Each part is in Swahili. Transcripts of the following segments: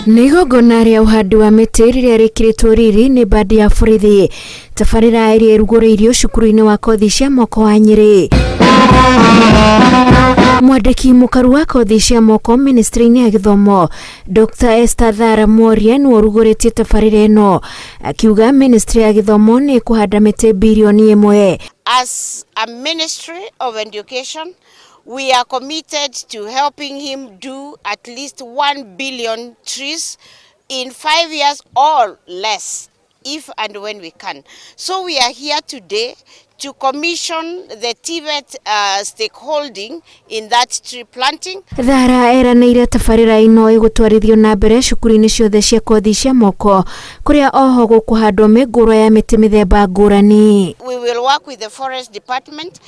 Nĩgongona rĩa ũhandi wa mĩtĩ rĩrĩa rĩkĩrĩtwo riri nĩ bandi ya borithi. Tabarĩra ĩrĩa ĩrugũrĩirio cukuru-inĩ wa kothi cia moko wa Nyĩrĩ. Mwandĩki mũkaru wa kothi cia moko Ministri-inĩ ya gĩthomo Dr. Esther Thara Mworia nĩ ũrugũrĩtie tabarĩra ĩno, akiuga Ministri ya gĩthomo nĩ kũhanda mĩtĩ bilioni 1. As a Ministry of Education, we are committed to helping him do at least 1 billion trees in 5 years or less, if and when we can. So we are here today to commission the Tibet stakeholding in that tree planting. Thara eranĩire tabarĩra ĩno ĩgũtwarithio na mbere cukuru-inĩ ciothe cia kothi cia moko kũrĩa oho gũkũhandwo mĩngũrwa ya mĩtĩ mĩthemba ngũrani. We will work with the forest department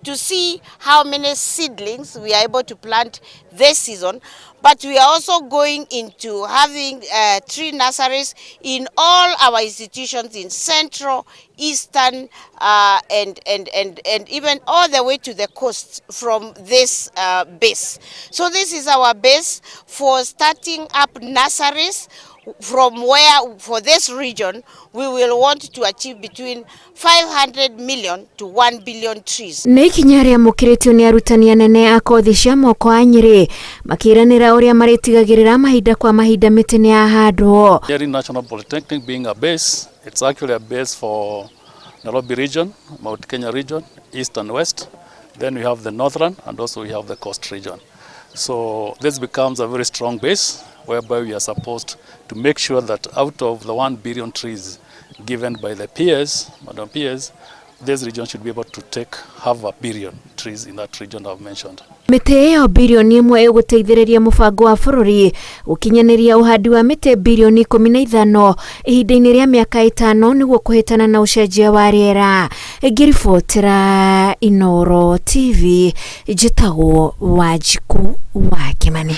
to see how many seedlings we are able to plant this season, but we are also going into having tree nurseries in all our institutions in Central, Eastern, and even all the way to the coast from this base. So this is our base for starting up nurseries, from where for this region we will want to achieve between 500 million to 1 billion trees. Nĩ ikinya rĩa mũkĩrĩtio nĩ arutani anene a kothi cia moko a Nyĩrĩ makĩranĩra ũrĩa marĩtigagĩrĩra mahinda kwa mahinda mĩtĩ nĩ yahandwo. Nyeri National Polytechnic being a base, it's actually a base for Nairobi region, Mount Kenya region, East and West. Then we have the Northern and also we have the Coast region. So this becomes a very strong base whereby we are supposed to make sure that out of the 1 billion trees given by the peers, Madam Peers, this region should be able to have 1 billion trees in that region I've mentioned. Mĩtĩ ĩyo bilioni 1 ĩgũteithĩrĩria mũbango wa bũrũri gũkinyanĩria ũhandi wa mĩtĩ bilioni 15 ihinda-inĩ rĩa mĩaka 5 nĩguo kũhĩtana na ũcenjia wa rĩera. Ngĩribotera Inooro TV, njĩtagwo Wanjiku wa Kimani.